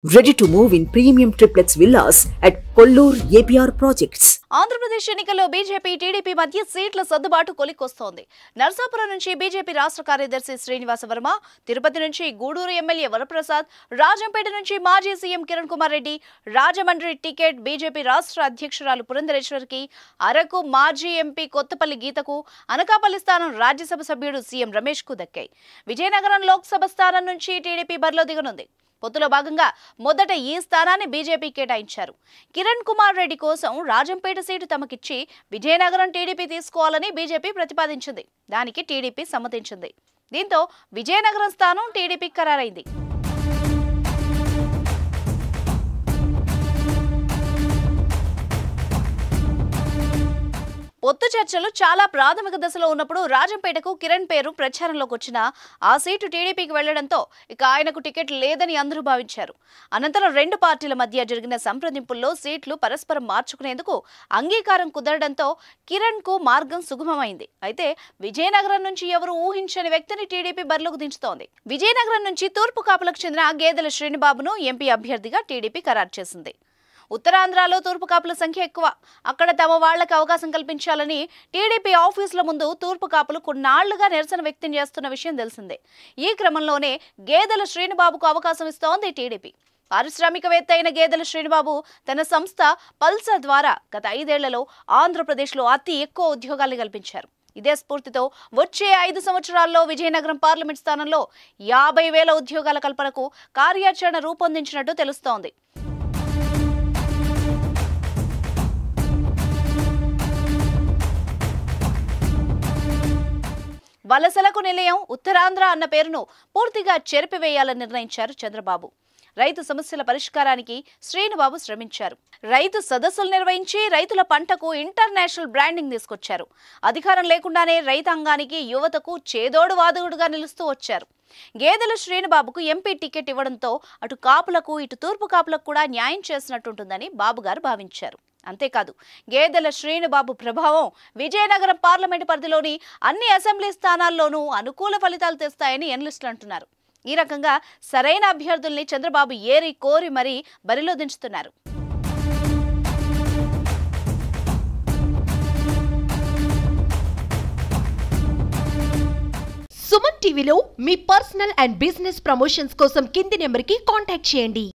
Ready to move in premium triplex villas at Kollur APR projects. Andhra Pradesh ఎన్నికల్లో BJP TDP మధ్య సీట్ల సర్దుబాటు కొలికొస్తోంది. నర్సాపురం నుంచి బీజేపీ రాష్ట్ర కార్యదర్శి శ్రీనివాస వర్మ, తిరుపతి నుంచి గూడూరు ఎమ్మెల్యే వరప్రసాద్, రాజంపేట నుంచి మాజీ CM Kiran Kumar Reddy, Rajahmundry ticket BJP రాష్ట్ర అధ్యక్షురాలు పురంధరేశ్వరికి, అరకు మాజీ ఎంపీ కొత్తపల్లి గీతకు, అనకాపల్లి స్థానం రాజ్యసభ సభ్యుడు సీఎం రమేష్ కు దక్కాయి. విజయనగరం లోక్సభ స్థానం నుంచి టీడీపీ బరిలో దిగనుంది. పొత్తులో భాగంగా మొదట ఈ స్థానాన్ని బీజేపీ కేటాయించారు. కిరణ్ కుమార్ రెడ్డి కోసం రాజంపేట సీటు తమకిచ్చి విజయనగరం టీడీపీ తీసుకోవాలని బీజేపీ ప్రతిపాదించింది. దానికి టీడీపీ సమ్మతించింది. దీంతో విజయనగరం స్థానం టీడీపీ ఖరారైంది. పొత్తు చర్చలు చాలా ప్రాథమిక దశలో ఉన్నప్పుడు రాజంపేటకు కిరణ్ పేరు ప్రచారంలోకి వచ్చిన ఆ సీటు టీడీపీకి వెళ్లడంతో ఇక ఆయనకు టికెట్ లేదని అందరూ భావించారు. అనంతరం రెండు పార్టీల మధ్య జరిగిన సంప్రదింపుల్లో సీట్లు పరస్పరం మార్చుకునేందుకు అంగీకారం కుదరడంతో కిరణ్ కు మార్గం సుగమమైంది. అయితే విజయనగరం నుంచి ఎవరు ఊహించని వ్యక్తిని టీడీపీ బరిలోకి దించుతోంది. విజయనగరం నుంచి తూర్పు కాపులకు చెందిన గేదెల శ్రీనిబాబును ఎంపీ అభ్యర్థిగా టీడీపీ ఖరారు చేసింది. ఉత్తరాంధ్రలో తూర్పు కాపుల సంఖ్య ఎక్కువ. అక్కడ తమ వాళ్లకు అవకాశం కల్పించాలని టీడీపీ ఆఫీసుల ముందు తూర్పు కాపులు కొన్నాళ్లుగా నిరసన వ్యక్తం చేస్తున్న విషయం తెలిసిందే. ఈ క్రమంలోనే గేదెల శ్రీనిబాబుకు అవకాశం ఇస్తోంది టీడీపీ. పారిశ్రామికవేత్త అయిన గేదెల శ్రీనిబాబు తన సంస్థ పల్సర్ ద్వారా గత 5 ఏళ్లలో ఆంధ్రప్రదేశ్లో అతి ఎక్కువ ఉద్యోగాలు కల్పించారు. ఇదే స్ఫూర్తితో వచ్చే 5 సంవత్సరాల్లో విజయనగరం పార్లమెంట్ స్థానంలో 50,000 ఉద్యోగాల కల్పనకు కార్యాచరణ రూపొందించినట్టు తెలుస్తోంది. వలసలకు నిలయం ఉత్తరాంధ్ర అన్న పేరును పూర్తిగా చెరిపివేయాలని నిర్ణయించారు చంద్రబాబు. రైతు సమస్యల పరిష్కారానికి శ్రీనిబాబు శ్రమించారు. రైతు సదస్సులు నిర్వహించి రైతుల పంటకు ఇంటర్నేషనల్ బ్రాండింగ్ తీసుకొచ్చారు. అధికారం లేకుండానే రైతాంగానికి యువతకు చేదోడు వాదోడుగా నిలుస్తూ వచ్చారు. గేదెల శ్రీనిబాబుకు ఎంపీ టికెట్ ఇవ్వడంతో అటు కాపులకు ఇటు తూర్పు కాపులకు కూడా న్యాయం చేసినట్టుంటుందని బాబు గారు భావించారు. అంతేకాదు గేదెల శ్రీనిబాబు ప్రభావం విజయనగరం పార్లమెంటు పరిధిలోని అన్ని అసెంబ్లీ స్థానాల్లోనూ అనుకూల ఫలితాలు తెస్తాయని ఎనలిస్టులు అంటున్నారు. ఈ రకంగా సరైన అభ్యర్థుల్ని చంద్రబాబు ఏరి కోరి మరీ బరిలో దించుతున్నారు. సుమన్ టీవీలో మీ పర్సనల్ అండ్ బిజినెస్ ప్రమోషన్స్ కోసం కింది నెంబర్కి కాంటాక్ట్ చేయండి.